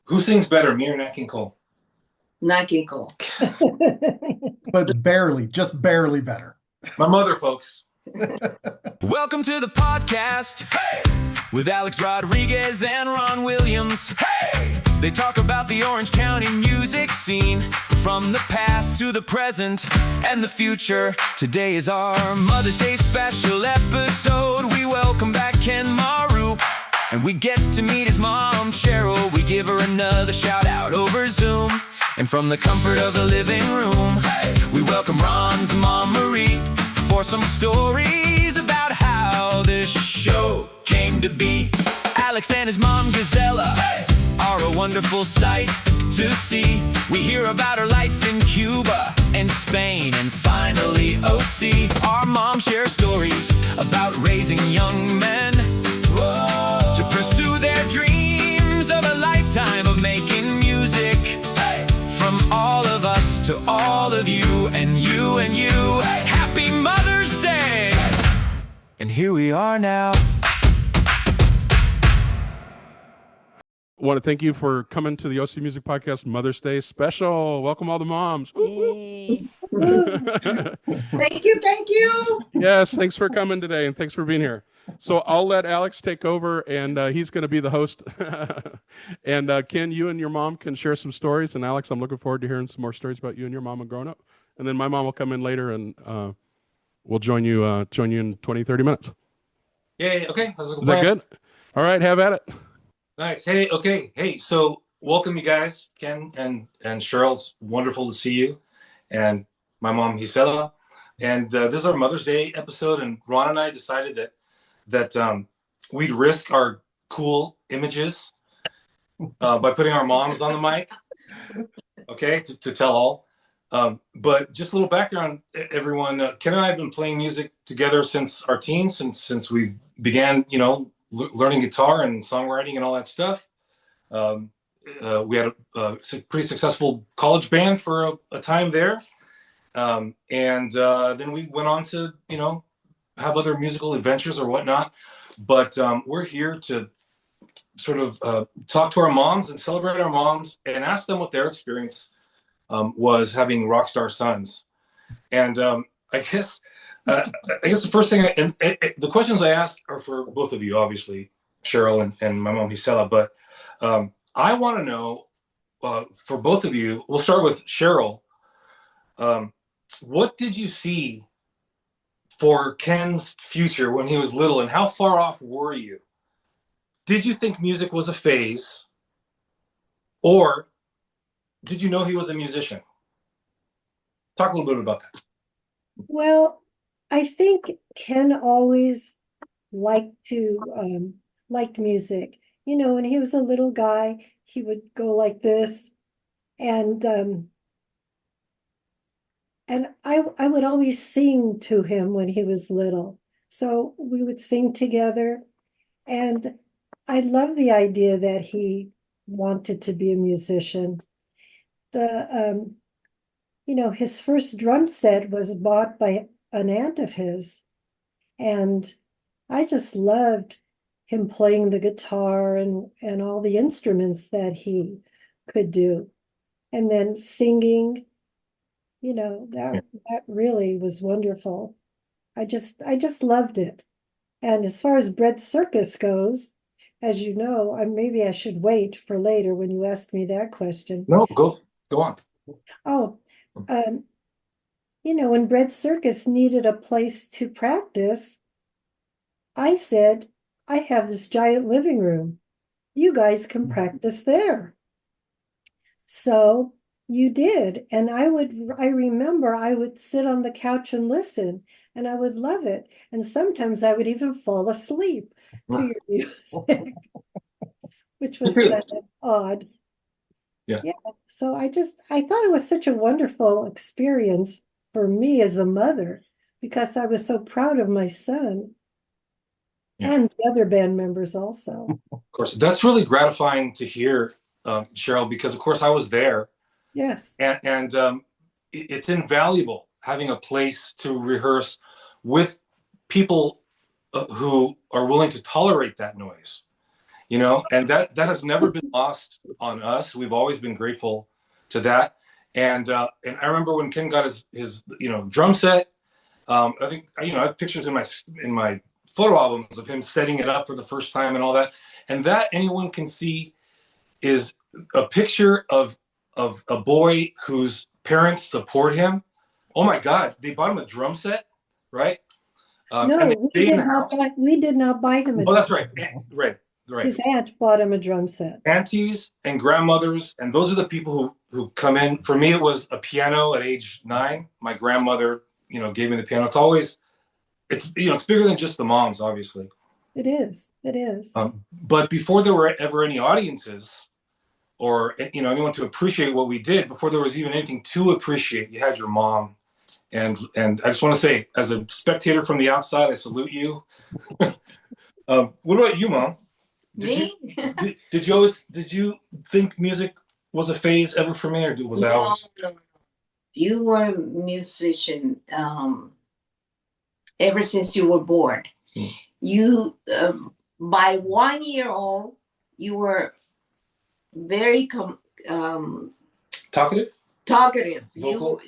Who sings better, me or Nat King Cole? Nat King Cole. But barely, just barely better. My mother, folks. Welcome to the podcast with Alex Rodriguez and Ron Williams. They talk about the Orange County music scene, from the past to the present and the future. Today is our Mother's Day special episode. We welcome back Ken Mahru, and we get to meet his mom, Cheryl. We give her another shout out over Zoom. And from the comfort of the living room, we welcome Ron's mom, Marie, for some stories about how this show came to be. Alex and his mom, Gisela, are a wonderful sight to see. We hear about her life in Cuba and Spain and finally OC. Our mom shares stories about raising young men to pursue their dreams of a lifetime of making music. From all of us to all of you and you and you. Happy Mother's Day! And here we are now. Want to thank you for coming to the OC Music Podcast Mother's Day special. Welcome all the moms. Thank you. Yes, thanks for coming today and thanks for being here. So I'll let Alex take over, and he's going to be the host. And Ken, you and your mom can share some stories. And Alex, I'm looking forward to hearing some more stories about you and your mom and growing up. And then my mom will come in later, and we'll join you in 20, 30 minutes. Yay, okay. Is that good? All right, have at it. Nice. Hey, okay. Hey, so welcome you guys, Ken and Cheryl. It's wonderful to see you. And my mom, Gisela. And this is our Mother's Day episode. And Ron and I decided that we'd risk our cool images by putting our moms on the mic, okay, to tell all. But just a little background, everyone. Ken and I have been playing music together since our teens, since we began, learning guitar and songwriting and all that stuff. We had a pretty successful college band for a time there. And then we went on to, have other musical adventures or whatnot. But we're here to sort of talk to our moms and celebrate our moms and ask them what their experience was having rock star sons. And I guess the first thing, and the questions I ask are for both of you, obviously, Cheryl and my mom, Gisela. But I want to know, for both of you, we'll start with Cheryl. What did you see for Ken's future when he was little, and how far off were you? Did you think music was a phase, or did you know he was a musician? Talk a little bit about that. Well, I think Ken always liked music. When he was a little guy, he would go like this, and I would always sing to him when he was little. So we would sing together. And I love the idea that he wanted to be a musician. His first drum set was bought by an aunt of his. And I just loved him playing the guitar and all the instruments that he could do. And then singing. That really was wonderful. I just loved it. And as far as Bread Circus goes, as you know, maybe I should wait for later when you ask me that question. No, go on. Oh, when Bread Circus needed a place to practice, I said, I have this giant living room. You guys can practice there. So you did. And I remember I would sit on the couch and listen, and I would love it. And sometimes I would even fall asleep to your music, which was kind of odd. Yeah. So I thought it was such a wonderful experience for me as a mother, because I was so proud of my son and the other band members also. Of course, that's really gratifying to hear, Cheryl, because of course I was there. Yes. And it's invaluable having a place to rehearse with people who are willing to tolerate that noise. you know, and that has never been lost on us. We've always been grateful to that. And I remember when Ken got his drum set. I think I have pictures in my photo albums of him setting it up for the first time and all that. And that anyone can see is a picture of a boy whose parents support him. Oh my God, they bought him a drum set, right? No, and we did not buy him a Oh, drum that's right. Right. His aunt bought him a drum set. Aunties and grandmothers, and those are the people who come in. For me, it was a piano at age 9. My grandmother, gave me the piano. It's bigger than just the moms, obviously. It is. It is. But before there were ever any audiences or anyone to appreciate what we did, before there was even anything to appreciate, you had your mom. And I just want to say, as a spectator from the outside, I salute you. What about you, Mom? Me? Did you think music was a phase ever for me, or was I always? No. You were a musician ever since you were born. You, by 1 year old, you were very Talkative? talkative. Vocal?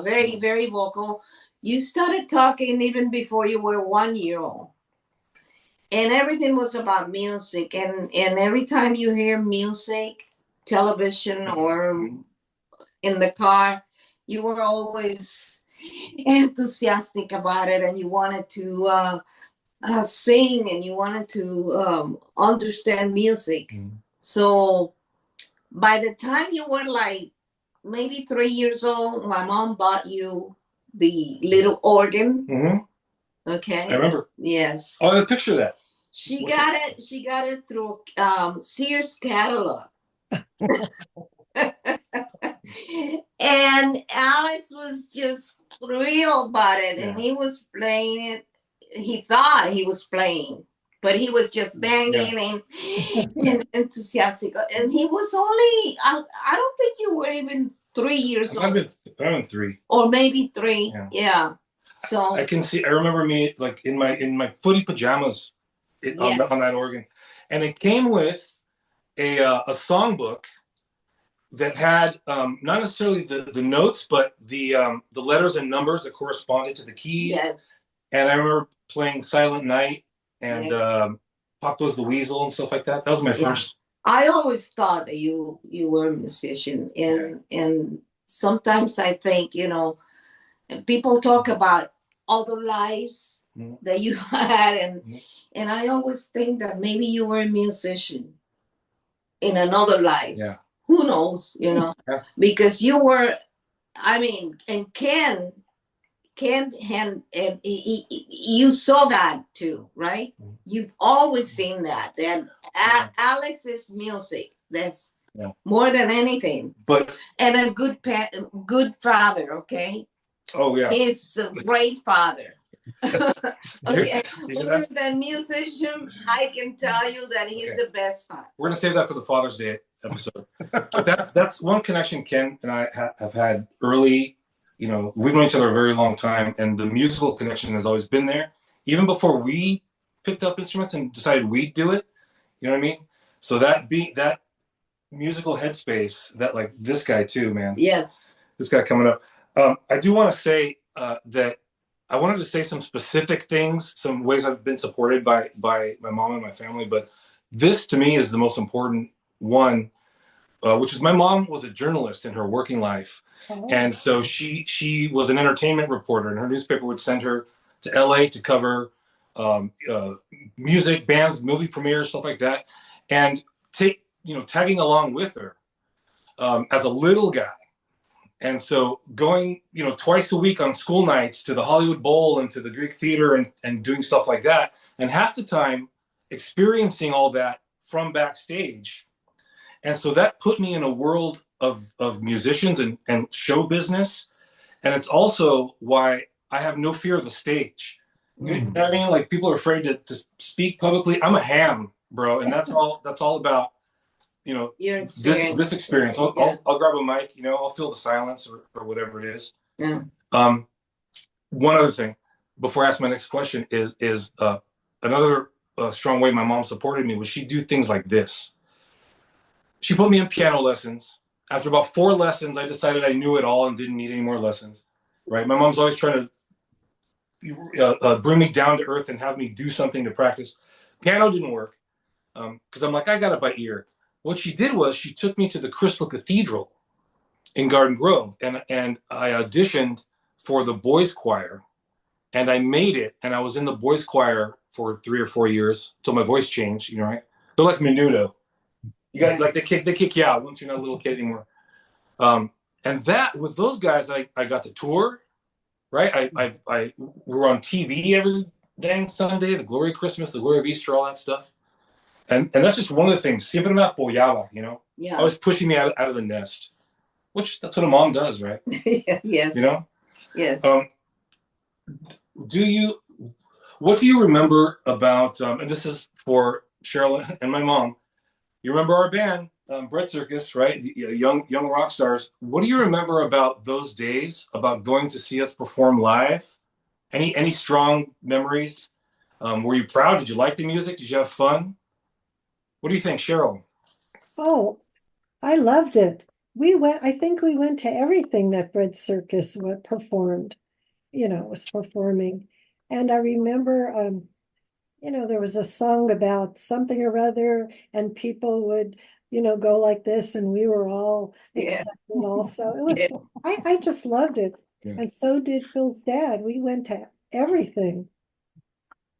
Very, very vocal. You started talking even before you were 1 year old. And everything was about music. And every time you hear music, television, or in the car, you were always enthusiastic about it, and you wanted to sing, and you wanted to understand music. So by the time you were like maybe 3 years old, my mom bought you the little organ. Okay. I remember. Yes. Oh, I have a picture of that. She got it through Sears catalog. And Alex was just thrilled about it, and he was playing it. He thought he was playing, but he was just banging and enthusiastic. And he was only, I don't think you were even 3 years old. I've been 3. Or maybe 3. Yeah. So I remember me like in my footy pajamas on that organ. And it came with a songbook that had not necessarily the notes, but the letters and numbers that corresponded to the keys. Yes. And I remember playing Silent Night and Pop Goes the Weasel and stuff like that. That was my first. I always thought that you were a musician, and sometimes I think, people talk about other lives that you had, and I always think that maybe you were a musician in another life. Yeah. Who knows, because you were, and Ken, and you saw that too, right? You've always seen that. Alex is music. That's more than anything. And a good father, okay? Oh yeah. He's a great father. Okay. Other than musician, I can tell you that he's the best father. We're gonna save that for the Father's Day episode. But that's one connection Ken and I have had early. We've known each other a very long time, and the musical connection has always been there, even before we picked up instruments and decided we'd do it. You know what I mean? So that musical headspace, that like this guy too, man. Yes. This guy coming up. I do want to say that I wanted to say some specific things, some ways I've been supported by my mom and my family, but this to me is the most important one, which is my mom was a journalist in her working life. And so she was an entertainment reporter, and her newspaper would send her to LA to cover music, bands, movie premieres, stuff like that, and tagging along with her as a little guy. And so going, twice a week on school nights to the Hollywood Bowl and to the Greek Theater and doing stuff like that, and half the time experiencing all that from backstage. And so that put me in a world of musicians and show business. And it's also why I have no fear of the stage. You know what I mean? Like, people are afraid to speak publicly. I'm a ham, bro. And that's all about, your experience. This experience. I'll grab a mic, I'll feel the silence or whatever it is. Yeah. One other thing before I ask my next question is another strong way my mom supported me was she'd do things like this. She put me in piano lessons. After about 4 lessons, I decided I knew it all and didn't need any more lessons. Right? My mom's always trying to bring me down to earth and have me do something to practice. Piano didn't work because I'm like, I got it by ear. What she did was she took me to the Crystal Cathedral in Garden Grove, and I auditioned for the boys choir, and I made it, and I was in the boys choir for 3 or 4 years till my voice changed. You know, right? They're like Menudo. You got like they kick you out once you're not a little kid anymore. And that with those guys, I got to tour. Right? I we were on TV every dang Sunday, the glory of Christmas, the glory of Easter, all that stuff. And that's just one of the things. Siempre me apoyaba, you know? Yeah. Always pushing me out of the nest. Which that's what a mom does, right? Yes. You know? Yes. What do you remember about, and this is for Cheryl and my mom, you remember our band, Bread Circus, right? The young rock stars. What do you remember about those days, about going to see us perform live? Any strong memories? Were you proud? Did you like the music? Did you have fun? What do you think, Cheryl? Oh, I loved it. I think we went to everything that Bread Circus performed, was performing. And I remember, there was a song about something or other, and people would, go like this, and we were all excited also. It was, I just loved it. Yeah. And so did Phil's dad. We went to everything.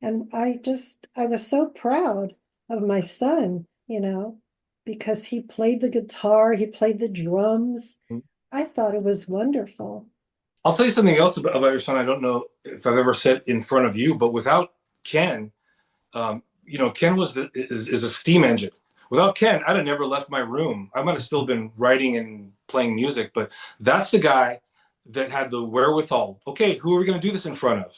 And I was so proud of my son, because he played the guitar, he played the drums. I thought it was wonderful. I'll tell you something else about your son. I don't know if I've ever said in front of you, but without Ken, Ken is a steam engine. Without Ken, I'd have never left my room. I might have still been writing and playing music, but that's the guy that had the wherewithal. Okay, who are we going to do this in front of?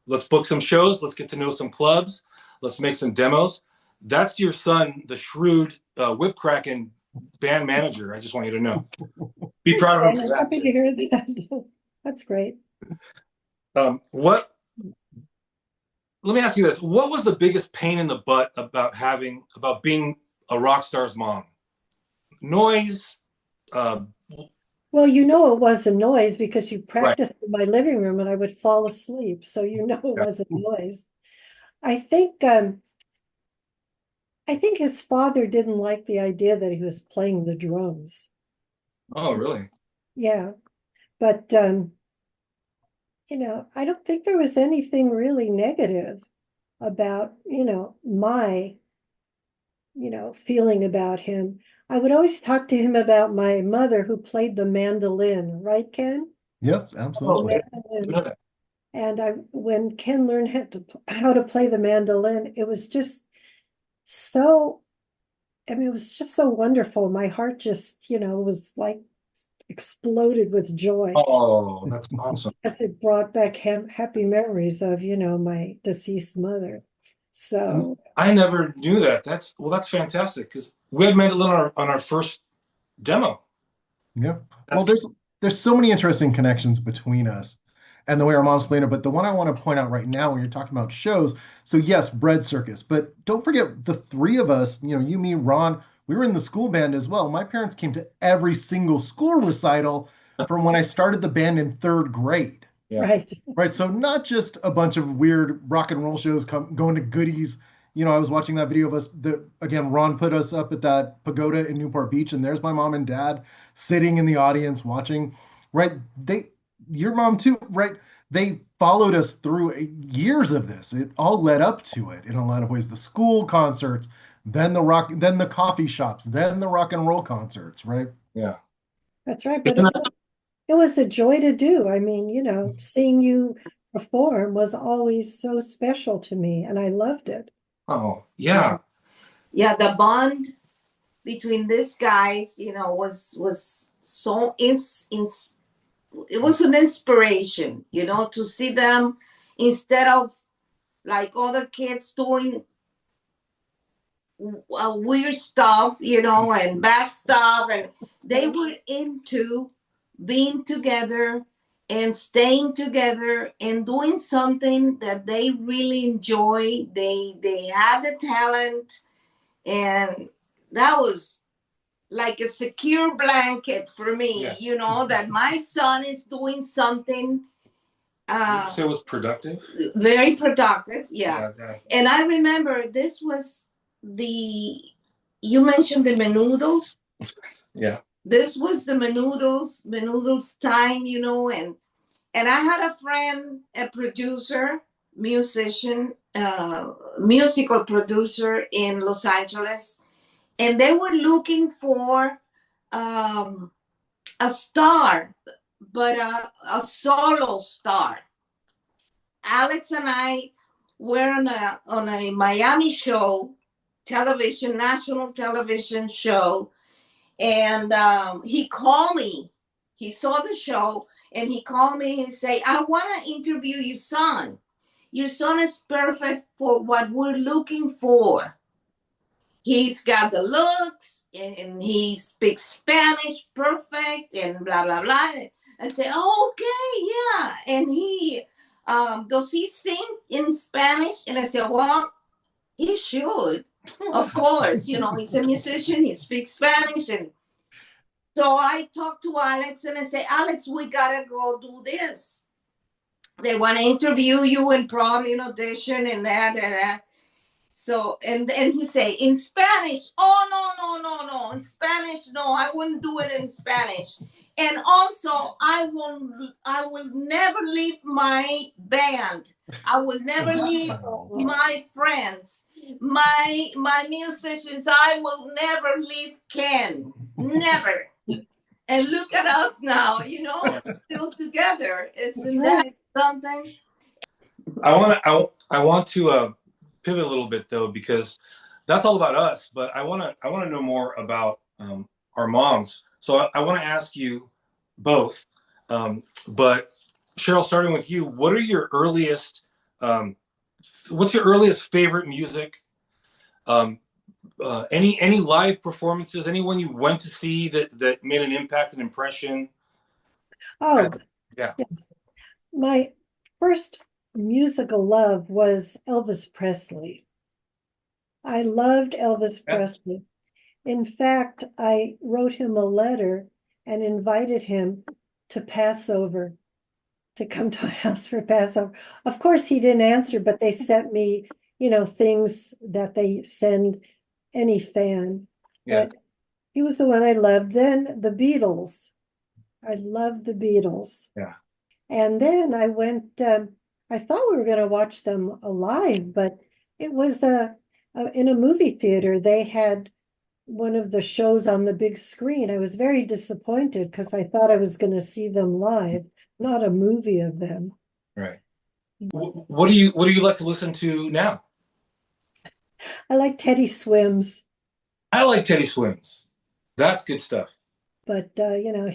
Let's book some shows. Let's get to know some clubs. Let's make some demos. That's your son, the shrewd, whip-cracking band manager. I just want you to know. Be proud of him for that. Happy to hear that. That's great. Let me ask you this. What was the biggest pain in the butt about being a rock star's mom? Noise? Well, it was a noise because you practiced in my living room and I would fall asleep. So it was a noise. I think his father didn't like the idea that he was playing the drums. Oh, really? Yeah. But I don't think there was anything really negative about, my, feeling about him. I would always talk to him about my mother who played the mandolin, right, Ken? Yep, absolutely. And when Ken learned how to play the mandolin, it was just so, it was just so wonderful. My heart just, was like exploded with joy. Oh, that's awesome. Because it brought back happy memories of, my deceased mother. So I never knew that. That's fantastic because we had mandolin on our first demo. Yep. Well, there's so many interesting connections between us and the way our moms played it. But the one I want to point out right now when you're talking about shows, so yes, Bread Circus, but don't forget the 3 of us, you, me, Ron, we were in the school band as well. My parents came to every single school recital from when I started the band in 3rd grade. Yeah. Right. So not just a bunch of weird rock and roll shows going to goodies. I was watching that video of us that, again, Ron put us up at that pagoda in Newport Beach, and there's my mom and dad sitting in the audience watching, right? Your mom too, right? They followed us through years of this. It all led up to it in a lot of ways. The school concerts, then the coffee shops, then the rock and roll concerts, right? Yeah. That's right. But it was a joy to do. I mean, seeing you perform was always so special to me, and I loved it. Oh, yeah. Yeah, the bond between these guys, was so it was an inspiration, to see them instead of like other kids doing weird stuff, and bad stuff, and they were into being together and staying together and doing something that they really enjoy. They have the talent, and that was like a secure blanket for me, Yeah. you know, that my son is doing something So it was productive. very productive. Yeah. Yeah. And I remember this was you mentioned the menudos. Yeah. This was the menudos time, you know, and I had a friend, a producer, musician, musical producer in Los Angeles, and they were looking for a star, but a solo star. Alex and I were on a Miami show, television, national television show, and he called me. He saw the show and he called me and say, "I want to interview your son. Your son is perfect for what we're looking for. He's got the looks and he speaks Spanish perfect and blah blah blah." I say, "Oh, okay, yeah." And he does he sing in Spanish? And I said, "Well, he should, of course. You know, he's a musician. He speaks Spanish." And so I talked to Alex and I say, "Alex, we gotta go do this. They want to interview you and probably an audition and that and that." So and he say in Spanish, "Oh no, in Spanish, no, I wouldn't do it in Spanish. And also I will never leave my band. I will never leave my friends, my musicians. I will never leave Ken. Never." And look at us now, you know, still together. Isn't that something? I want to pivot a little bit though, because that's all about us. But I want to know more about our moms. So I want to ask you both. But Cheryl, starting with you, what are your earliest? What's your earliest favorite music? Any live performances? Anyone you went to see that made an impact, an impression? Oh, Yeah. yes. My first musical love was Elvis Presley. I loved Elvis Yeah. Presley. In fact, I wrote him a letter and invited him to Passover, to come to our house for Passover. Of course, he didn't answer, but they sent me, you know, things that they send any fan. Yeah. But he was the one I loved. Then the Beatles. I loved the Beatles. Yeah. And then I went, I thought we were going to watch them live, but it was in a movie theater. They had one of the shows on the big screen. I was very disappointed because I thought I was going to see them live, not a movie of them. Right. What do you like to listen to now? I like Teddy Swims, I like Teddy Swims. That's good stuff. but you know,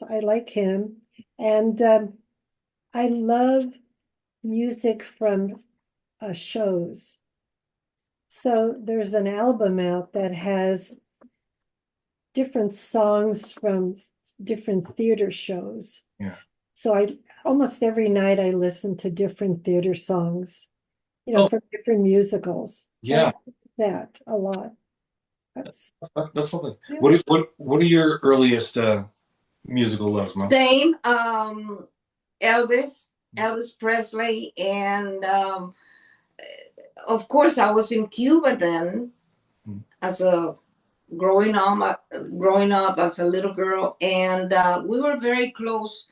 I like him. And I love music from shows. So there's an album out that has different songs from different theater shows. Yeah. So almost every night I listen to different theater songs, you know, from different musicals. Yeah. I like that a lot. That's lovely. Yeah. What are your earliest musical loves, Mom? Same, Elvis Presley, and of course I was in Cuba then, as a growing up as a little girl, and we were very close.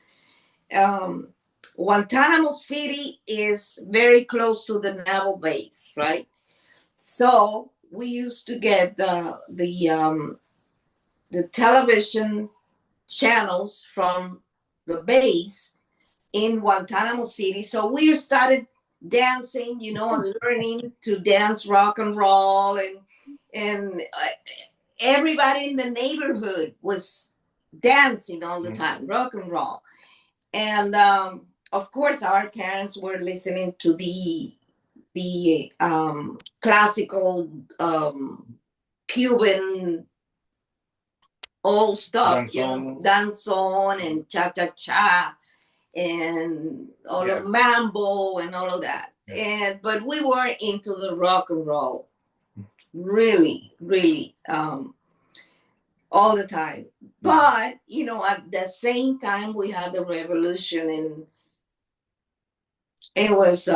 Guantanamo City is very close to the naval base, right? So we used to get the television channels from the base in Guantanamo City. So we started dancing, you know, and learning to dance rock and roll, and everybody in the neighborhood was dancing all the time, rock and roll. And of course, our parents were listening to the classical Cuban old stuff, you know, danzón and cha cha cha. and all Yeah. of mambo and all of that. But we were into the rock and roll, really, really, all the time. But at the same time, we had the revolution, and it was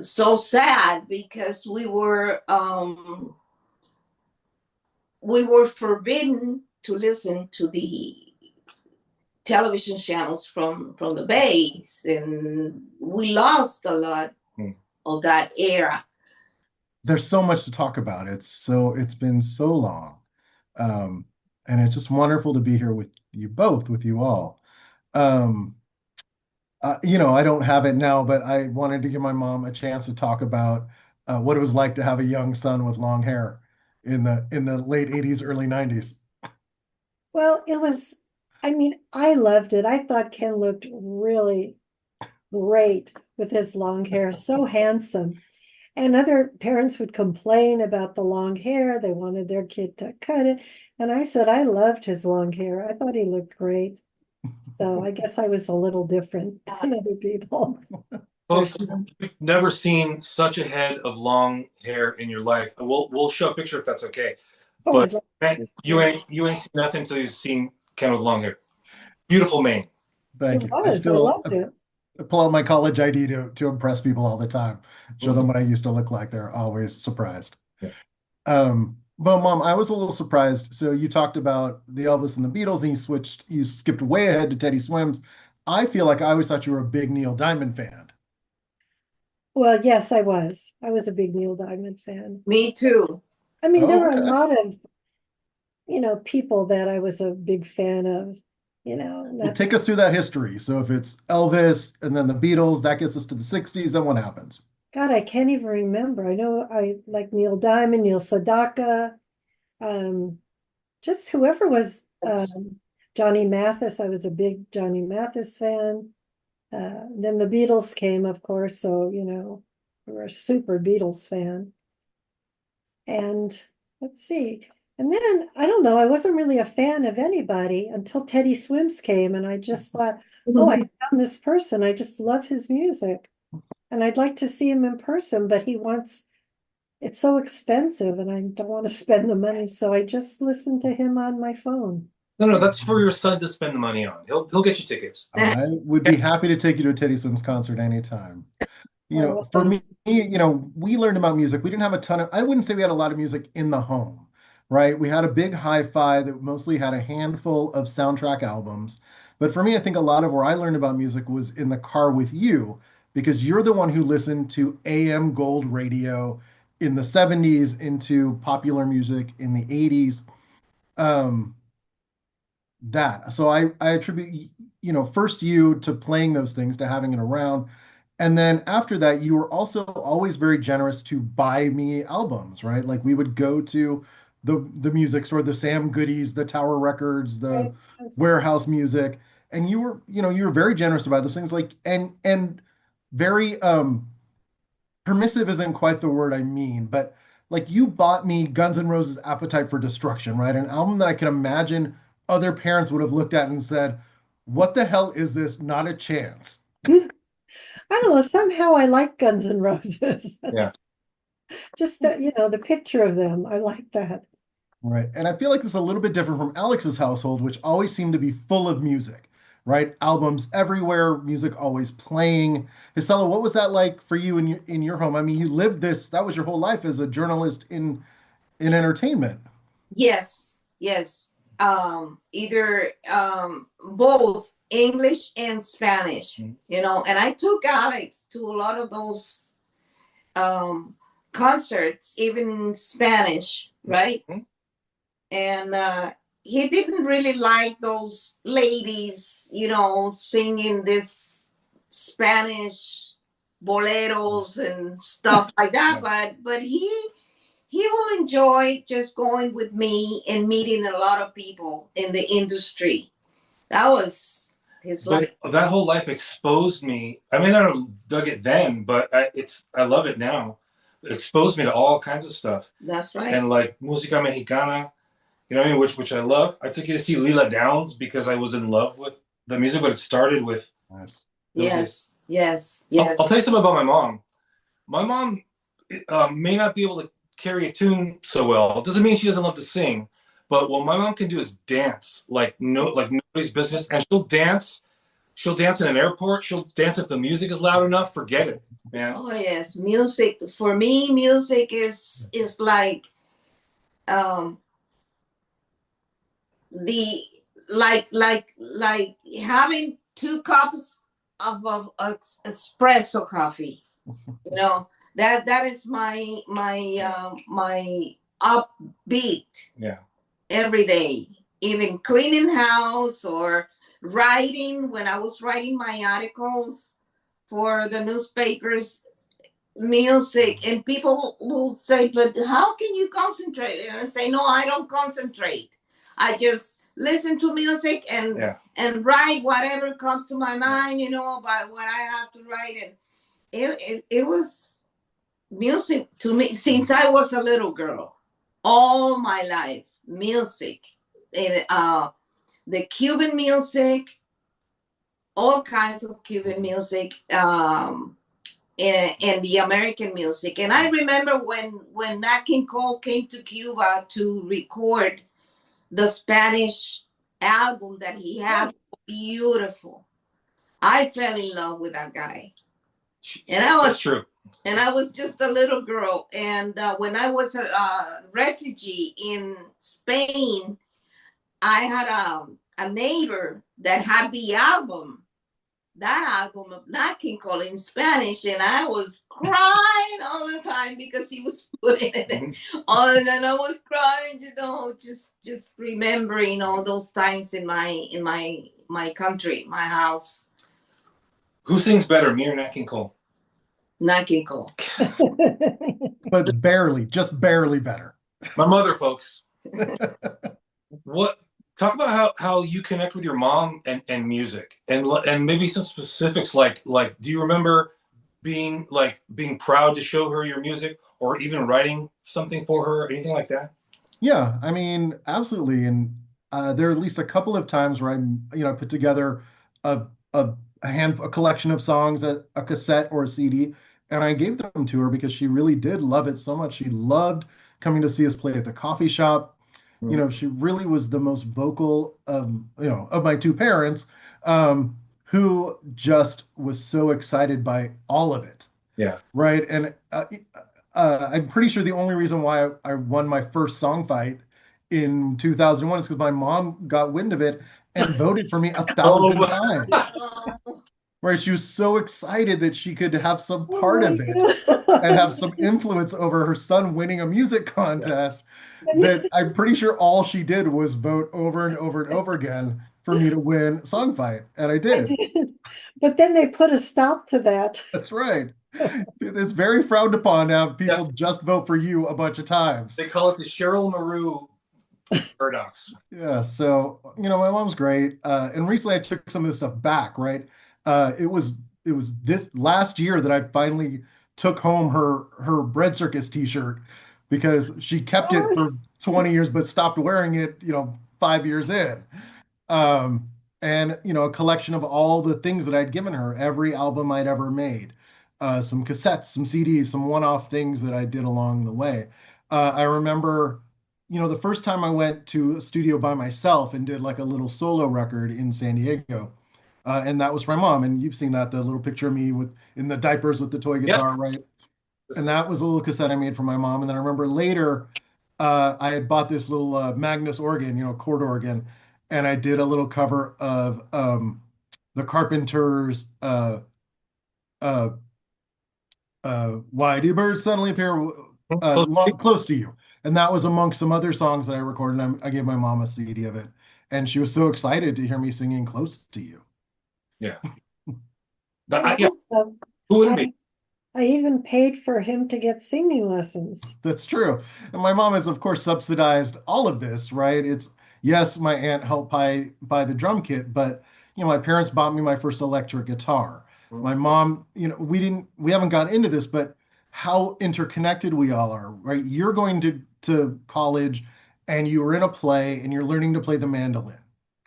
so sad because we were forbidden to listen to the television channels from the base, and we lost a lot of that era. There's so much to talk about. It's been so long. And it's just wonderful to be here with you both, with you all. I don't have it now, but I wanted to give my mom a chance to talk about what it was like to have a young son with long hair in the late 80s, early 90s. Well, I loved it. I thought Ken looked really great with his long hair, so handsome. And other parents would complain about the long hair. They wanted their kid to cut it. And I said, I loved his long hair. I thought he looked great. So I guess I was a little different than other people. Folks, you've never seen such a head of long hair in your life. We'll show a picture if that's okay. Oh, But man, you ain't seen nothing until you've seen Ken with long hair. Beautiful mane. Thank it you. was. I loved it. I pull out my college ID to impress people all the time. Show them what I used to look like. They're always surprised. Yeah. But Mom, I was a little surprised. So you talked about the Elvis and the Beatles, and you skipped way ahead to Teddy Swims. I feel like I always thought you were a big Neil Diamond fan. Well, yes, I was. I was a big Neil Diamond fan. Me too. I mean, there were okay. a lot of, people that I was a big fan of, Well, take us through that history. So if it's Elvis and then the Beatles, that gets us to the 60s, then what happens? God, I can't even remember. I know I like Neil Diamond, Neil Sedaka, just whoever was Johnny Mathis. I was a big Johnny Mathis fan. Then the Beatles came, of course, so we were a super Beatles fan. And let's see. And then I don't know, I wasn't really a fan of anybody until Teddy Swims came, and I just thought, oh, I found this person. I just love his music. And I'd like to see him in person, but it's so expensive and I don't want to spend the money. So I just listened to him on my phone. No, that's for your son to spend the money on. He'll get you tickets. I would be happy to take you to a Teddy Swims concert anytime. For me, we learned about music. We didn't have I wouldn't say we had a lot of music in the home, right? We had a big hi-fi that mostly had a handful of soundtrack albums. But for me, I think a lot of where I learned about music was in the car with you, because you're the one who listened to AM gold radio in the 70s, into popular music in the 80s. So I attribute, first you to playing those things, to having it around. And then after that, you were also always very generous to buy me albums, right? Like we would go to the music store, the Sam Goody's, the Tower Records, the Warehouse Music. And you were very generous about those things, like, and very, permissive isn't quite the word I mean, but like you bought me Guns N' Roses' Appetite for Destruction, right? An album that I can imagine other parents would have looked at and said, what the hell is this? Not a chance. I don't know. Somehow I like Guns N' Roses. Yeah. Just that, the picture of them. I like that. Right. And I feel like this is a little bit different from Alex's household, which always seemed to be full of music, right? Albums everywhere, music always playing. Gisela, what was that like for you in your home? I mean, you lived this, that was your whole life as a journalist in entertainment. Yes. Either both English and Spanish, and I took Alex to a lot of those concerts, even Spanish, right? Mm-hmm. And he didn't really like those ladies, singing this Spanish boleros and stuff like that. But he will enjoy just going with me and meeting a lot of people in the industry. That was his life. That whole life exposed me. I mean, I don't dug it then, but I love it now. It exposed me to all kinds of stuff. That's right. And like música mexicana, which I love. I took you to see Lila Downs because I was in love with the music, but it started with Nice. Yes, yes, I'll, yes. I'll tell you something about my mom. My mom may not be able to carry a tune so well. It doesn't mean she doesn't love to sing, but what my mom can do is dance like nobody's business, and she'll dance. She'll dance in an airport. She'll dance if the music is loud enough. Forget it, man. Oh yes, music for me. Music is like um the like having 2 cups of espresso coffee. You know that is my upbeat. Yeah. Every day, even cleaning house or writing. When I was writing my articles for the newspapers, music, and people will say, "But how can you concentrate?" And I say, "No, I don't concentrate. I just listen to music and write whatever comes to my mind, about what I have to write." And it was music to me since I was a little girl, all my life. Music, and the Cuban music, all kinds of Cuban music, and the American music. And I remember when Nat King Cole came to Cuba to record the Spanish album that he has, beautiful. I fell in love with that guy, and That's true. And I was just a little girl. And when I was a refugee in Spain, I had a neighbor that had that album of Nat King Cole in Spanish, and I was crying all the time because he was putting it in. And then I was crying, just remembering all those times in my country, my house. Who sings better, me or Nat King Cole? Nat King Cole. But barely, just barely better. My mother, folks. What? Talk about how you connect with your mom and music, and maybe some specifics like do you remember being proud to show her your music, or even writing something for her, or anything like that? Yeah, I mean, absolutely. And there are at least a couple of times where I put together a collection of songs, a cassette or a CD, and I gave them to her because she really did love it so much. She loved coming to see us play at the coffee shop. She really was the most vocal of my two parents, who just was so excited by all of it. Yeah. Right. And I'm pretty sure the only reason why I won my first song fight in 2001 is because my mom got wind of it and voted for me 1,000 times. Right. She was so excited that she could have some part of it and have some influence over her son winning a music contest, that I'm pretty sure all she did was vote over and over and over again for me to win Song Fight. And I did. But then they put a stop to that. That's right. It's very frowned upon to have people just vote for you a bunch of times. They call it the Cheryl Mahru paradox. Yeah. So, my mom's great. And recently I took some of this stuff back, right? It was this last year that I finally took home her Bread Circus t-shirt, because she kept it for 20 years but stopped wearing it 5 years in. And a collection of all the things that I'd given her, every album I'd ever made, some cassettes, some CDs, some one-off things that I did along the way. I remember the first time I went to a studio by myself and did like a little solo record in San Diego. And that was for my mom. And you've seen that, the little picture of me in the diapers with the toy guitar, right? And that was a little cassette I made for my mom. And then I remember later, I had bought this little Magnus organ, chord organ. And I did a little cover of the Carpenters' Why Do Birds Suddenly Appear Close to You. And that was amongst some other songs that I recorded. And I gave my mom a CD of it. And she was so excited to hear me singing Close to You. Yeah. Awesome. Who wouldn't be? I even paid for him to get singing lessons. That's true. And my mom has, of course, subsidized all of this, right? Yes, my aunt helped buy the drum kit, but my parents bought me my first electric guitar. My mom, we haven't gotten into this, but how interconnected we all are, right? You're going to college and you were in a play and you're learning to play the mandolin.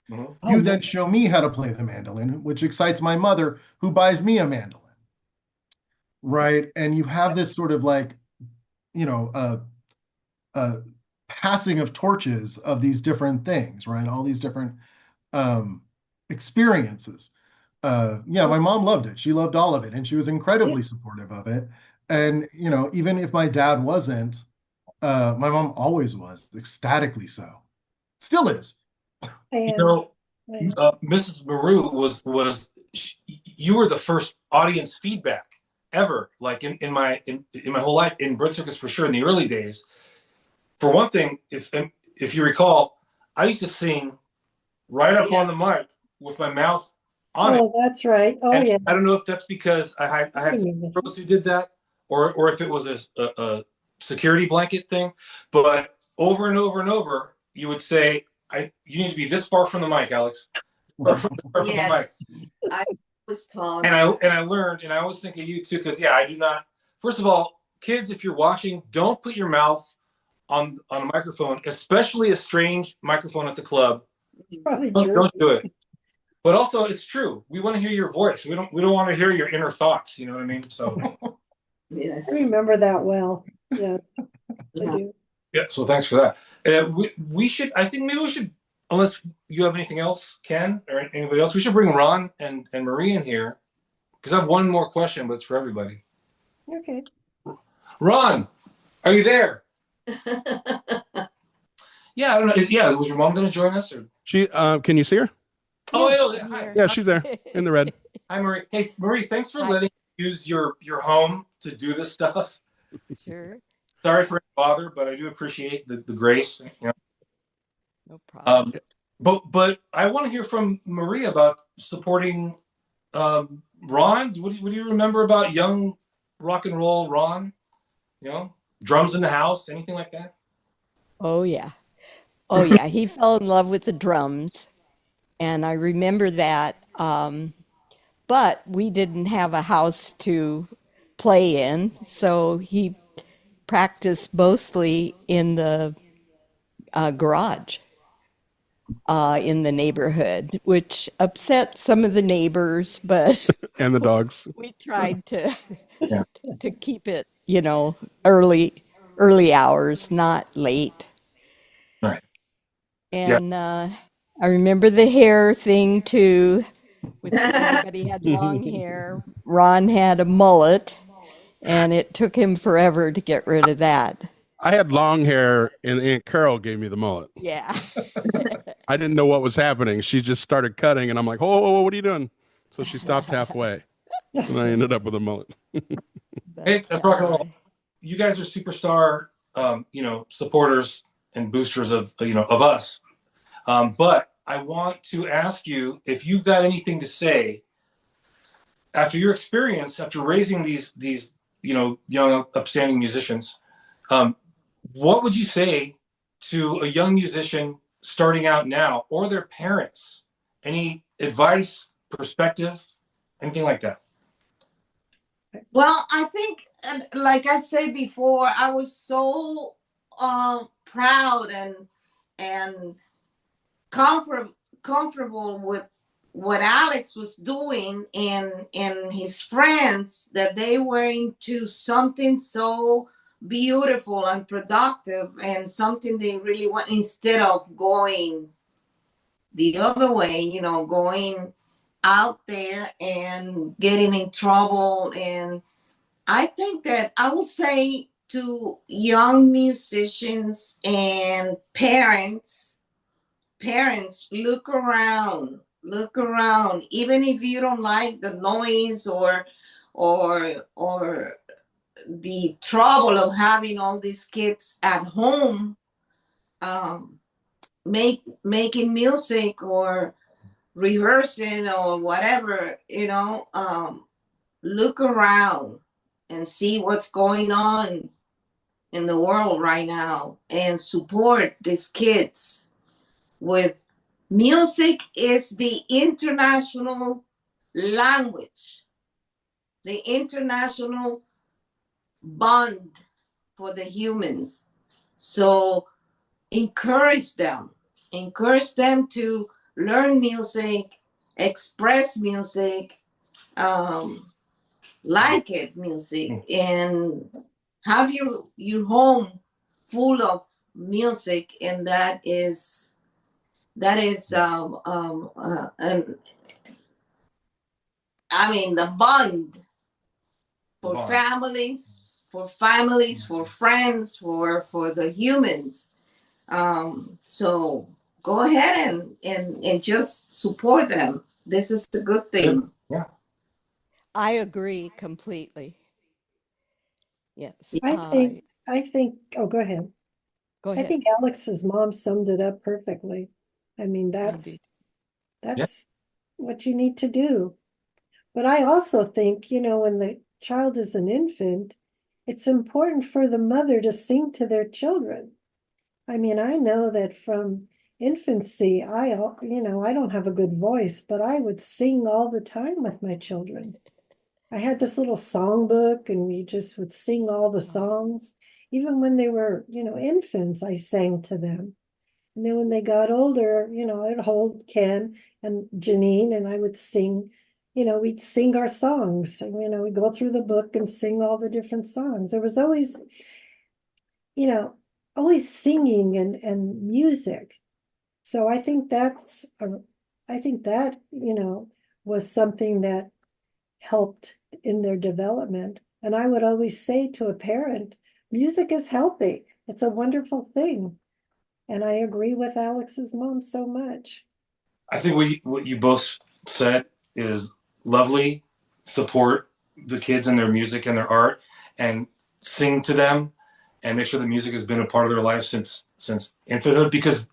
Mm-hmm. You then show me how to play the mandolin, which excites my mother, who buys me a mandolin. Right. And you have this sort of like, you know, passing of torches of these different things, right? All these different um, experiences. Yeah, my mom loved it. She loved all of it, and she was incredibly supportive of it. And you know, even if my dad wasn't, my mom always was, ecstatically so. Still is. You And know, Mrs. Mahru you were the first audience feedback ever, like in my whole life in Brit Circus for sure in the early days. For one thing, if you recall, I used to sing right up on the mic with my mouth on it. oh, that's right. Oh, And yeah. I don't know if that's because I had remember. pros who did that, or if it was a security blanket thing. But over and over and over, you would say, you need to be this far from the mic, Alex. Far from the mic. Yes, I was told. And I learned, and I always think of you too, because yeah, I do not. First of all, kids, if you're watching, don't put your mouth on a microphone, especially a strange microphone at the club. It's probably Don't true. do it. But also, it's true. We want to hear your voice. We don't want to hear your inner thoughts. You know what I mean? So Yes. I remember that well. Yeah, I Yeah. do. yeah. So thanks for that. We should. I think maybe we should. Unless you have anything else, Ken, or anybody else, we should bring Ron and Marie in here because I have one more question, but it's for everybody. Okay. Ron, are you there? Yeah, I don't know. Was your mom going to join us? Or? She, can you see her? Oh, yeah. Hi. Yeah, she's there in the red. Hi, Marie. Hey, Marie, thanks for letting me use your home to do this stuff. Sure. Sorry for the bother, but I do appreciate the grace. You know. No problem. But I want to hear from Marie about supporting Ron. What do you remember about young rock and roll Ron? You know, drums in the house, anything like that? Oh, yeah. Oh, yeah. He fell in love with the drums. And I remember that. But we didn't have a house to play in. So he practiced mostly in the garage in the neighborhood, which upset some of the neighbors. But And the dogs. we tried to Yeah. to keep it, early hours, not late. Right. And I remember the hair thing too. Everybody had long hair. Ron had a mullet, and it took him forever to get rid of that. I had long hair, and Aunt Carol gave me the mullet. Yeah. I didn't know what was happening. She just started cutting, and I'm like, oh, what are you doing? So she stopped halfway, and I ended up with a mullet. Hey, that's rock and roll. You guys are superstar, supporters and boosters of us. But I want to ask you if you've got anything to say after your experience, after raising these young upstanding musicians. What would you say to a young musician starting out now, or their parents? Any advice, perspective, anything like that? Well, I think, like I said before, I was so proud and comfortable with what Alex was doing and his friends, that they were into something so beautiful and productive and something they really want, instead of going the other way, going out there and getting in trouble. And I think that I would say to young musicians and parents, look around, even if you don't like the noise or the trouble of having all these kids at home, making music or rehearsing or whatever, look around and see what's going on in the world right now and support these kids with music. Is the international language, the international bond for the humans. So encourage them to learn music, express music, like it music, and have your home full of music, and and I mean the bond for Bond. families, for friends, for the humans. So go ahead and just support them. This is a good thing. Yeah. I agree completely. Yes. I think, oh, go ahead. Go I ahead. think Alex's mom summed it up perfectly. I mean, do. that's what you need to do. But I also think, when the child is an infant, it's important for the mother to sing to their children. I mean, I know that from infancy, I don't have a good voice, but I would sing all the time with my children. I had this little songbook, and we just would sing all the songs. Even when they were, infants, I sang to them. And then when they got older, I'd hold Ken and Janine, and I would sing, we'd sing our songs. And, we'd go through the book and sing all the different songs. There was always, always singing and music. So I think that, was something that helped in their development. And I would always say to a parent, music is healthy. It's a wonderful thing. And I agree with Alex's mom so much. I think what you both said is lovely. Support the kids and their music and their art, and sing to them, and make sure the music has been a part of their life since infanthood. Because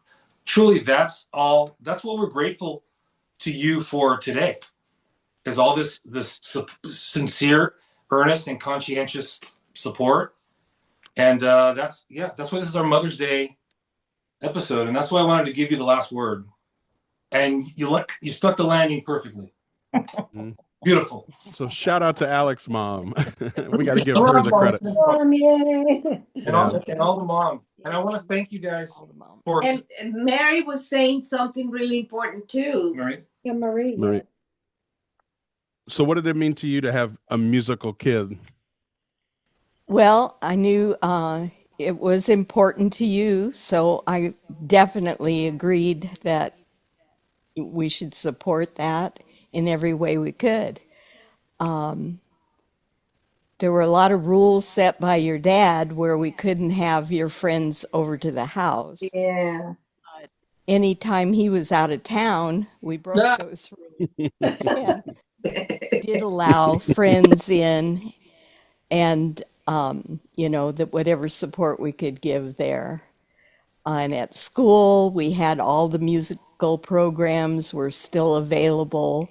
truly, that's what we're grateful to you for today. Is all this sincere, earnest, and conscientious support, and that's why this is our Mother's Day episode, and that's why I wanted to give you the last word. And you stuck the landing perfectly. Beautiful. So shout out to Alex's mom. We got to give her the credit. And all the mom. And I want to thank you guys for. And Mary was saying something really important too. Mary? Yeah, Marie. Marie. So what did it mean to you to have a musical kid? Well, I knew it was important to you, so I definitely agreed that we should support that in every way we could. There were a lot of rules set by your dad where we couldn't have your friends over to the house. Yeah. Anytime he was out of town, we broke those rules and did allow friends in, and that whatever support we could give there. And at school, we had all the musical programs were still available,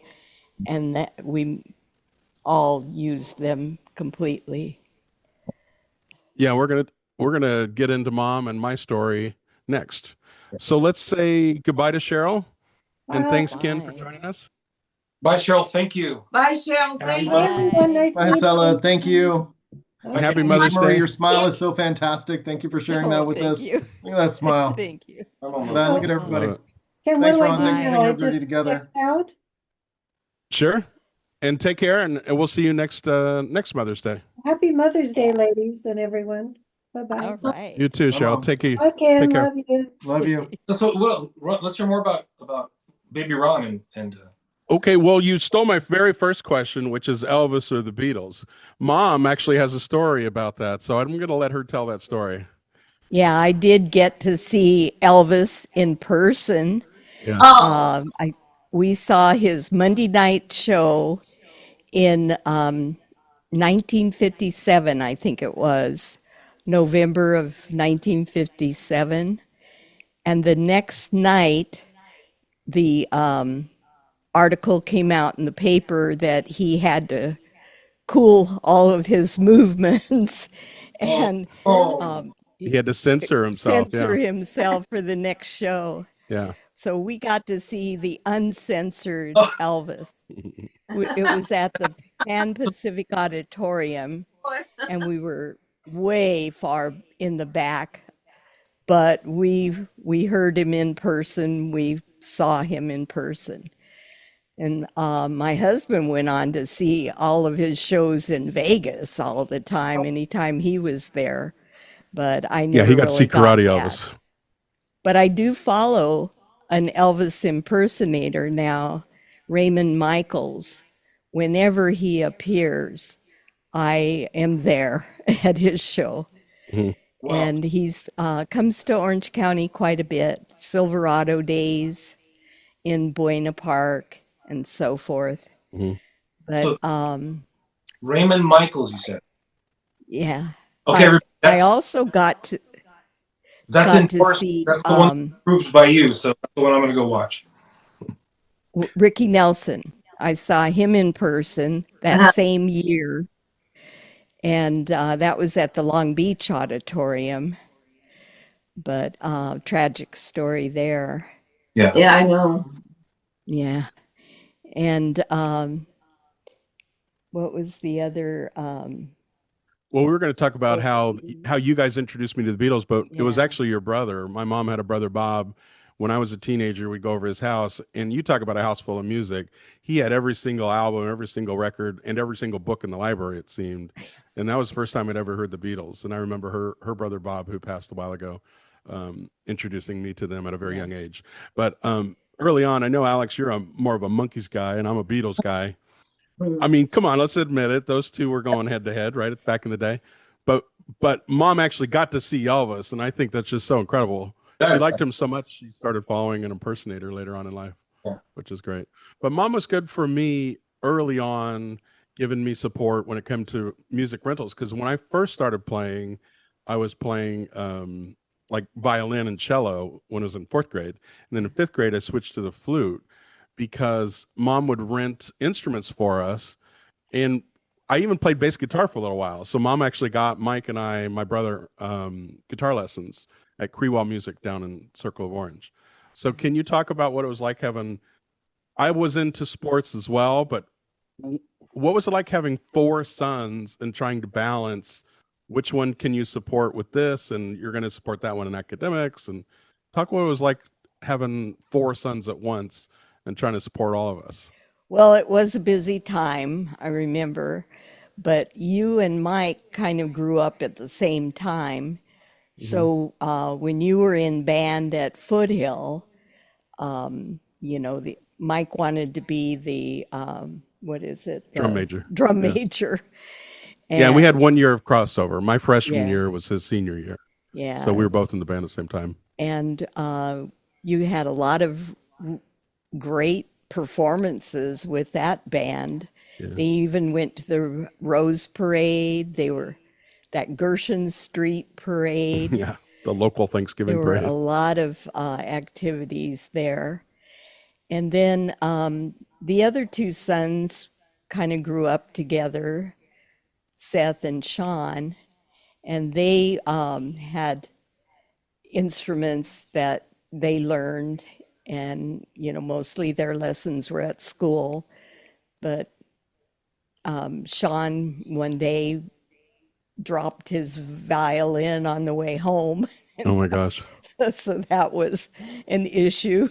and that we all used them completely. Yeah, we're gonna get into mom and my story next. So let's say goodbye to Cheryl, and thanks Ken for joining us. Bye, Cheryl. Thank you. Bye, Cheryl. Thank you. Everyone, nice Bye, Gisela. Thank you. And happy Mother's Marie, Day. your smile is so fantastic. Thank you for sharing that with us. You. Look at that smile. Thank you. Look at everybody. Ken, Thanks, what do Ron. I Thanks do for now? being I everybody just together. checked out? Sure. And take care, and we'll see you next Mother's Day. Happy Mother's Day, ladies and everyone. Bye-bye. All right. You too, Bye, Cheryl. Mom. Take care. Bye, Ken. Take care. Love you. Love you. So, let's hear more about Baby Ron and. Okay, well, you stole my very first question, which is Elvis or the Beatles. Mom actually has a story about that, so I'm going to let her tell that story. Yeah, I did get to see Elvis in person. Yeah. Oh, We saw his Monday night show in 1957, I think it was, November of 1957. And the next night, the article came out in the paper that he had to cool all of his movements and He had to censor himself. censor himself for the next show. Yeah. So we got to see the uncensored Elvis. It was at the Pan Pacific Auditorium, and we were way far in the back but we heard him in person. We saw him in person. And my husband went on to see all of his shows in Vegas all the time, anytime he was there. But I Yeah, he never got to see really got Karate that. Elvis. But I do follow an Elvis impersonator now, Raymond Michaels. Whenever he appears, I am there at his show. Mhm. Wow. And he's comes to Orange County quite a bit, Silverado Days in Buena Park and so forth. Mhm. But So Raymond Michaels, you said. yeah, Okay, I that's also got to endorsed. see That's the one approved by you, so that's the one I'm going to go watch. Ricky Nelson. I saw him in person that same year, and that was at the Long Beach Auditorium. But tragic story there. Yeah. Yeah, I know. Yeah. And what was the other? Well, we were going to talk about how you guys introduced me to the Beatles, but it was Yeah. actually your brother. My mom had a brother, Bob. When I was a teenager, we'd go over his house, and you talk about a house full of music. He had every single album, every single record, and every single book in the library, it seemed. And that was the first time I'd ever heard the Beatles. And I remember her brother, Bob, who passed a while ago, introducing me to them at a very young age. But early on, I know, Alex, you're more of a Monkees guy, and I'm a Beatles guy. I mean, come on, let's admit it. Those two were going head to head, right? Back in the day. But mom actually got to see Elvis, and I think that's just so incredible. She liked him so much, she started following an impersonator later on in life, which is great. But mom was good for me early on, giving me support when it came to music rentals. Because when I first started playing, I was playing like violin and cello when I was in fourth grade. And then in fifth grade, I switched to the flute because mom would rent instruments for us. And I even played bass guitar for a little while. So mom actually got Mike and I, my brother, guitar lessons at Creewell Music down in Circle of Orange. So can you talk about what it was like having, I was into sports as well, but what was it like having four sons and trying to balance which one can you support with this, and you're going to support that one in academics, and talk what it was like having four sons at once and trying to support all of us. Well, it was a busy time, I remember, but you and Mike kind of grew up at the same time. So when you were in band at Foothill, you know, Mike wanted to be the what is it? Drum major. Drum Yeah. major. Yeah, and we had 1 year of crossover. My freshman Yeah. year was his senior year. Yeah. So we were both in the band at the same time. And you had a lot of great performances with that band. Yeah. They even went to the Rose Parade. They were that Gershon Street Parade. Yeah, the local Thanksgiving There were parade. a lot of activities there. And then the other two sons kind of grew up together, Seth and Sean, and they had instruments that they learned, and you know, mostly their lessons were at school. But Sean one day dropped his violin on the way home. Oh my gosh. So that was an issue.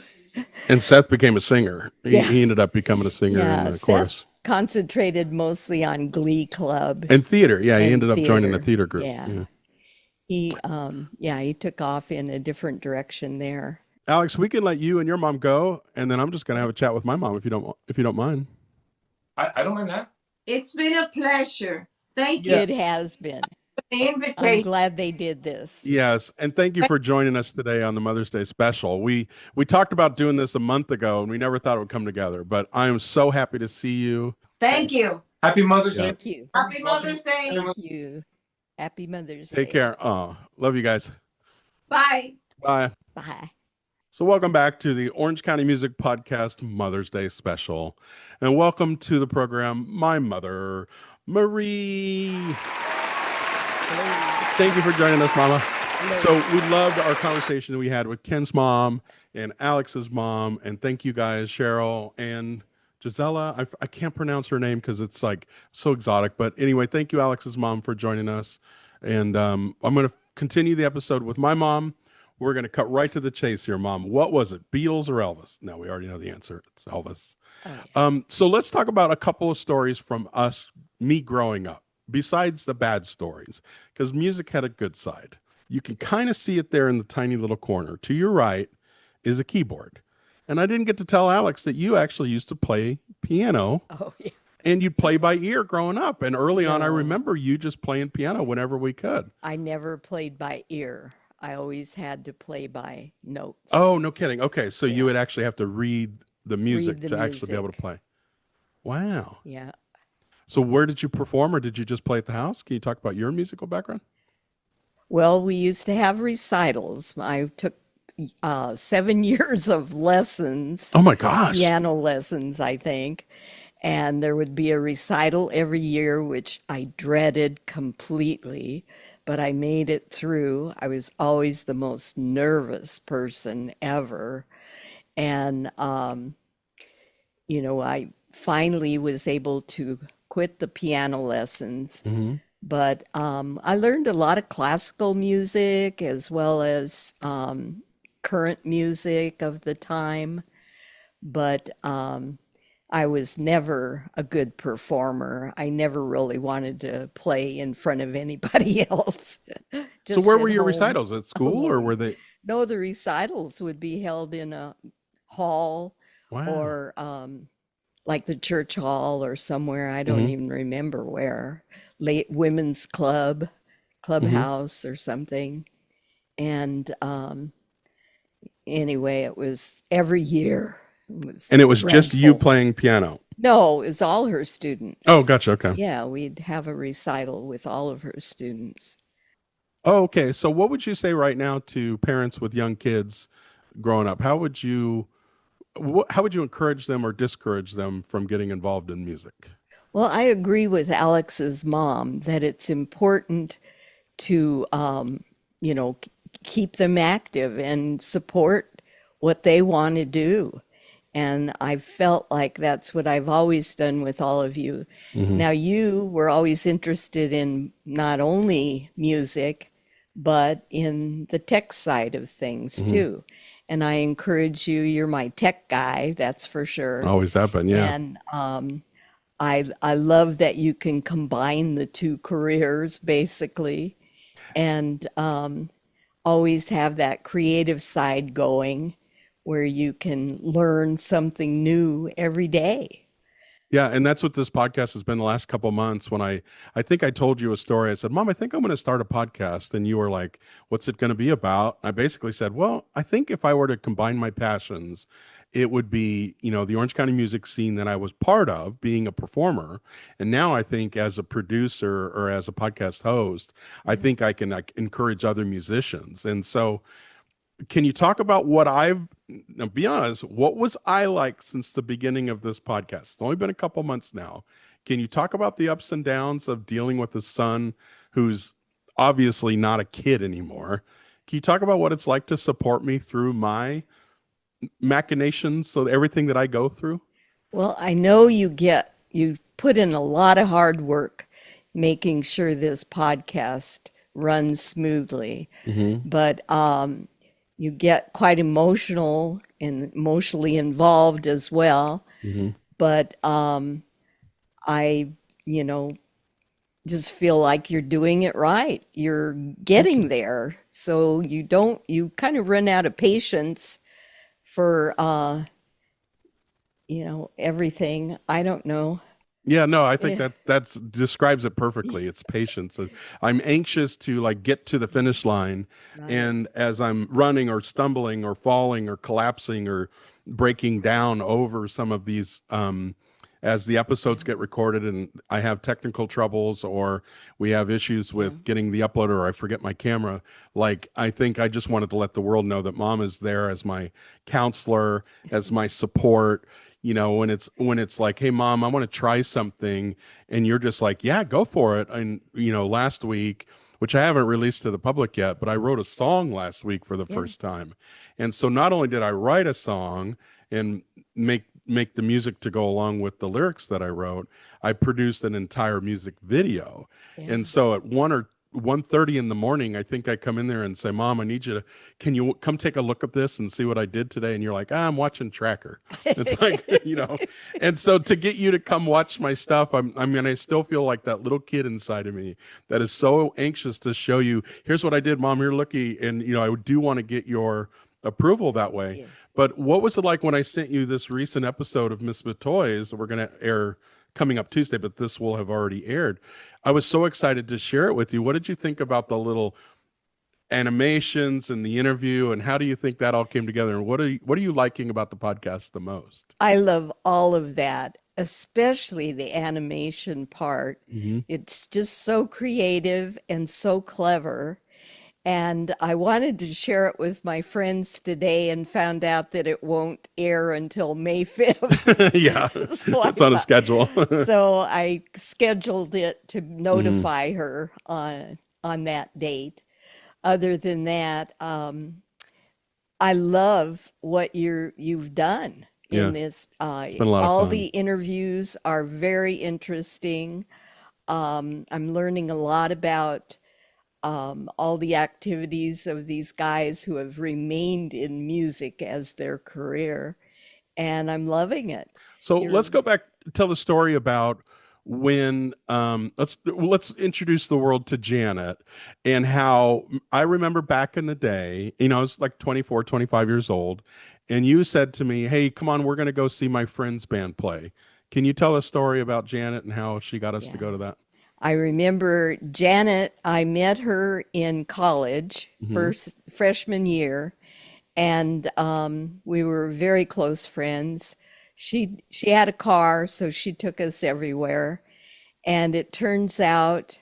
And Seth became a singer. He ended up becoming a singer in the Seth chorus. concentrated mostly on Glee Club. And theater. Yeah, he and ended up joining the theater. theater group. Yeah. He took off in a different direction there. Alex, we can let you and your mom go, and then I'm just gonna have a chat with my mom if you don't mind. I don't mind that. It's been a pleasure. Thank you It has been. for the I'm invitation. glad they did this. Yes, and thank you for joining us today on the Mother's Day special. We talked about doing this a month ago, and we never thought it would come together. But I am so happy to see you. Thank you. Happy Mother's Day. Thank you. Happy Mother's Day. Thank you. Happy Mother's Day. Take care. Oh, love you guys. Bye. Bye. Bye. So welcome back to the Orange County Music Podcast Mother's Day special. And welcome to the program, my mother, Marie. Thank you for joining us, Mama. So we loved our conversation we had with Ken's mom and Alex's mom. And thank you guys, Cheryl and Gisela. I can't pronounce her name because it's like so exotic. But anyway, thank you, Alex's mom, for joining us. And I'm going to continue the episode with my mom. We're going to cut right to the chase here, Mom. What was it, Beatles or Elvis? No, we already know the answer. It's Elvis. Oh, yeah. So let's talk about a couple of stories from me growing up, besides the bad stories, because music had a good side. You can kind of see it there in the tiny little corner. To your right is a keyboard. And I didn't get to tell Alex that you actually used to play piano. Oh, yeah. And you'd play by ear growing up. And early on, I No. remember you just playing piano whenever we could. I never played by ear. I always had to play by notes. Oh, no kidding. Okay, so you Yeah. would actually have to read the music the to actually be able to music. play. Wow. Yeah. So where did you perform, or did you just play at the house? Can you talk about your musical background? Well, we used to have recitals. I took 7 years of lessons, Oh my gosh. piano lessons, I think. And there would be a recital every year, which I dreaded completely, but I made it through. I was always the most nervous person ever. And, I finally was able to quit the piano lessons. Mhm. But I learned a lot of classical music as well as current music of the time. But I was never a good performer. I never really wanted to play in front of anybody else. So Just where at were your home recitals? At school, or alone. were they? No, the recitals would be held in a hall Wow. or like the church hall or somewhere. I don't Mhm. even remember where. Late women's Mhm. clubhouse or something. And anyway, it was every year. It was And it was just you dreadful. playing piano. No, it was all her Oh, students. gotcha. Okay. Yeah, we'd have a recital with all of her students. Oh, okay. So what would you say right now to parents with young kids growing up? How would you encourage them or discourage them from getting involved in music? Well, I agree with Alex's mom that it's important to, keep them active and support what they want to do. And I felt like that's what I've always done with all of you. Mhm. Now, you were always interested in not only music, but in the tech side of things Mhm. too. And I encourage you, you're my tech guy, that's for sure. Always have been, yeah. And I love that you can combine the two careers basically, and always have that creative side going where you can learn something new every day. Yeah, and that's what this podcast has been the last couple months. When I think I told you a story. I said, "Mom, I think I'm going to start a podcast," and you were like, "What's it going to be about?" I basically said, "Well, I think if I were to combine my passions, it would be, the Orange County music scene that I was part of, being a performer, and now I think as a producer or as a podcast host, I think I can like encourage other musicians." And so can you talk about now be honest, what was I like since the beginning of this podcast? It's only been a couple months now. Can you talk about the ups and downs of dealing with a son who's obviously not a kid anymore? Can you talk about what it's like to support me through my machinations, so everything that I go through? Well, I know you put in a lot of hard work making sure this podcast runs smoothly, Mm-hmm. but you get quite emotional and emotionally involved as well. Mm-hmm. But I, you know, just feel like you're doing it right. You're getting there. So you kind of run out of patience for, everything. I don't know. Yeah, no, I think Yeah, that's describes it perfectly. It's patience. I'm anxious to like get to the finish line, right. and as I'm running or stumbling or falling or collapsing or breaking down over some of these, as the episodes get recorded and I have technical troubles or we have issues Yeah. with getting the upload or I forget my camera, like I think I just wanted to let the world know that Mom is there as my counselor, as my support. When it's like, hey Mom, I want to try something, and you're just like, yeah, go for it. And last week, which I haven't released to the public yet, but I wrote a song last week for the Yeah. first time. And so not only did I write a song and make the music to go along with the lyrics that I wrote, I produced an entire music video. Yeah. And so at one or 1:30 in the morning, I think I come in there and say, Mom, I need you to, can you come take a look at this and see what I did today? And you're like, I'm watching Tracker. It's like, and so to get you to come watch my stuff, I still feel like that little kid inside of me that is so anxious to show you, here's what I did, Mom, here, looky. And, I do want to get your approval that way. Yeah. But what was it like when I sent you this recent episode of Miss Toys that we're going to air coming up Tuesday, but this will have already aired? I was so excited to share it with you. What did you think about the little animations and the interview, and how do you think that all came together? And what are you liking about the podcast the most? I love all of that, especially the animation part. Mm-hmm. It's just so creative and so clever. And I wanted to share it with my friends today and found out that it won't air until May 5th. Yeah, So it's on a schedule. So I scheduled it to notify her on that date. Other than that, I love what you've done Yeah. in this. It's been a lot of All fun. the interviews are very interesting. I'm learning a lot about all the activities of these guys who have remained in music as their career, and I'm loving it. So You're- let's go back, tell the story about when let's introduce the world to Janet, and how I remember back in the day, I was like 24, 25 years old, and you said to me, hey, come on, we're going to go see my friend's band play. Can you tell a story about Janet and how she got us to go to that? I remember Janet, I met her in college, first freshman year, and we were very close friends. She had a car, so she took us everywhere. And it turns out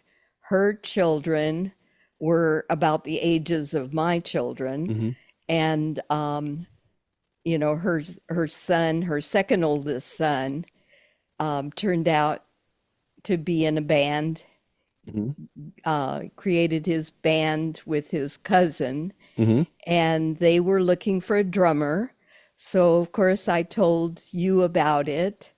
her children were about the ages of my children. And, her son, her second oldest son, turned out to be in a band, created his band with his cousin, and they were looking for a drummer. So, of course, I told you about it,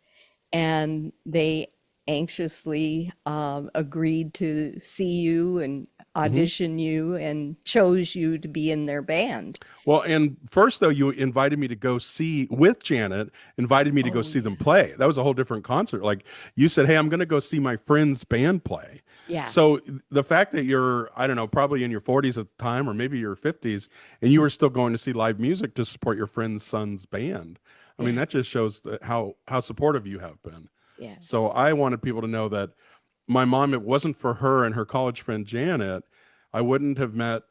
and they anxiously agreed to see you and audition you and chose you to be in their band. Well, and first, though, you invited me to go see with Janet, invited me to go see them play. That was a whole different concert. Like you said, hey, I'm going to go see my friend's band play. Yeah. So the fact that you're, I don't know, probably in your 40s at the time, or maybe your 50s, and you were still going to see live music to support your friend's son's band. I mean, that just shows how supportive you have been. Yeah. So I wanted people to know that my mom, it wasn't for her and her college friend Janet, I wouldn't have met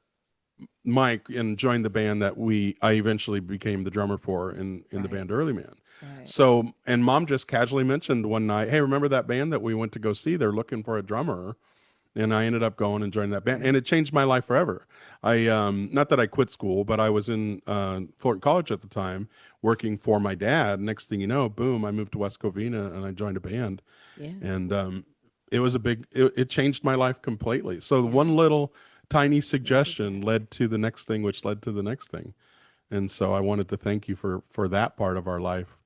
Mike and joined the band that I eventually became the drummer for in the band Early Man. Right. So, and Mom just casually mentioned one night, hey, remember that band that we went to go see? They're looking for a drummer. And I ended up going and joining that band, and it changed my life forever. I not that I quit school, but I was in Fulton College at the time working for my dad. Next thing you know, boom, I moved to West Covina and I joined a band. Yeah. And it was it changed my life completely. So one little tiny suggestion led to the next thing, which led to the next thing. And so I wanted to thank you for that part of our life,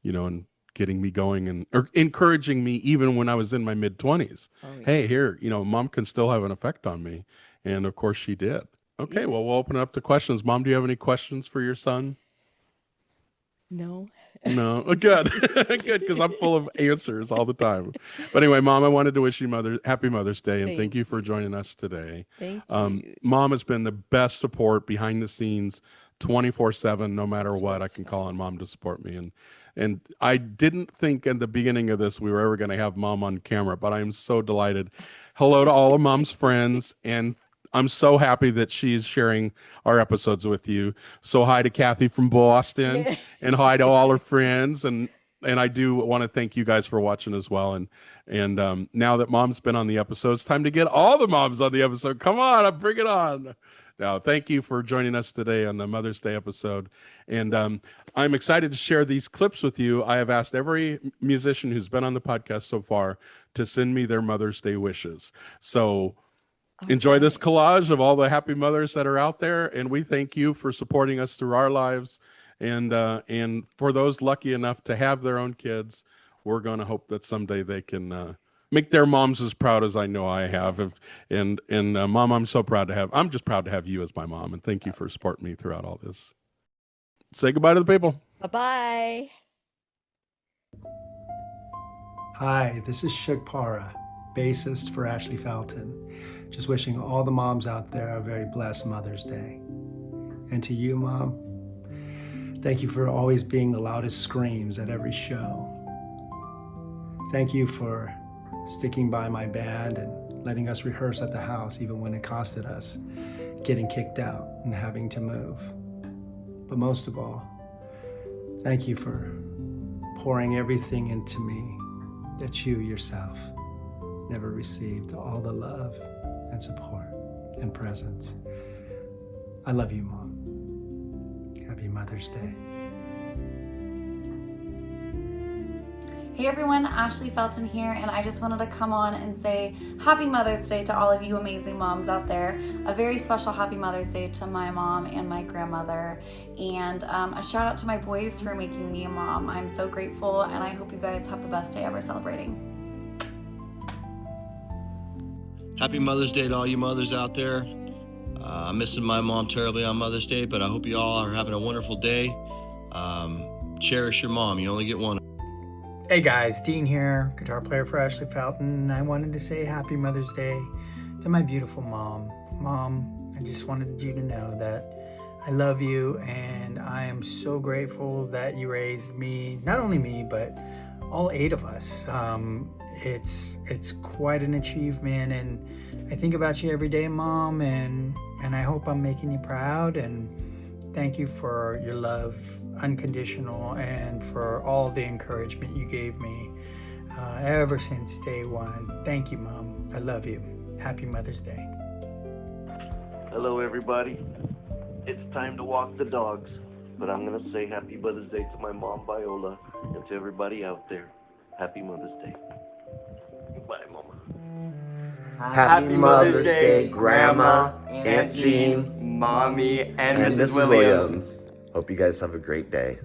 and getting me going and or encouraging me even when I was in my mid-20s. Hey, here, Mom can still have an effect on me. And of course she did. Okay, well, we'll open it up to questions. Mom, do you have any questions for your son? No. No. Good. Good, because I'm full of answers all the time. But anyway, Mom, I wanted to wish you happy Mother's Day, and thank you for joining us today. Thank you. Mom has been the best support behind the scenes 24/7, no matter what. I can call on Mom to support me. And I didn't think in the beginning of this we were ever going to have Mom on camera, but I am so delighted. Hello to all of Mom's friends, and I'm so happy that she's sharing our episodes with you. So hi to Kathy from Boston, and hi to all her friends, and I do want to thank you guys for watching as well. And now that Mom's been on the episode, it's time to get all the moms on the episode. Come on, bring it on. Now, thank you for joining us today on the Mother's Day episode. And I'm excited to share these clips with you. I have asked every musician who's been on the podcast so far to send me their Mother's Day wishes. So enjoy this collage of all the happy mothers that are out there. And we thank you for supporting us through our lives. And for those lucky enough to have their own kids, we're going to hope that someday they can make their moms as proud as I know I have. And Mom, I'm just proud to have you as my mom, and thank you for supporting me throughout all this. Say goodbye to the people. Bye-bye. Hi, this is Shug Para, bassist for Ashley Felton. Just wishing all the moms out there a very blessed Mother's Day. And to you, Mom, thank you for always being the loudest screams at every show. Thank you for sticking by my band and letting us rehearse at the house even when it costed us getting kicked out and having to move. But most of all, thank you for pouring everything into me that you yourself never received, all the love and support and presence. I love you, Mom. Happy Mother's Day. Hey everyone, Ashley Felton here, and I just wanted to come on and say Happy Mother's Day to all of you amazing moms out there. A very special Happy Mother's Day to my mom and my grandmother, and a shout out to my boys for making me a mom. I'm so grateful, and I hope you guys have the best day ever celebrating. Happy Mother's Day to all you mothers out there. I'm missing my mom terribly on Mother's Day, but I hope you all are having a wonderful day. Cherish your mom. You only get one. Hey guys, Dean here, guitar player for Ashley Felton. I wanted to say Happy Mother's Day to my beautiful mom. Mom, I just wanted you to know that I love you, and I am so grateful that you raised me, not only me, but all 8 of us. It's quite an achievement, and I think about you every day, Mom, and I hope I'm making you proud, and thank you for your love, unconditional, and for all the encouragement you gave me ever since day one. Thank you, Mom. I love you. Happy Mother's Day. Hello, everybody. It's time to walk the dogs, but I'm going to say Happy Mother's Day to my mom, Viola, and to everybody out there. Happy Mother's Day. Bye, Mama. Happy Mother's Day, Grandma, Aunt Jean, Mommy, and Mrs. Williams. Hope you guys have a great day.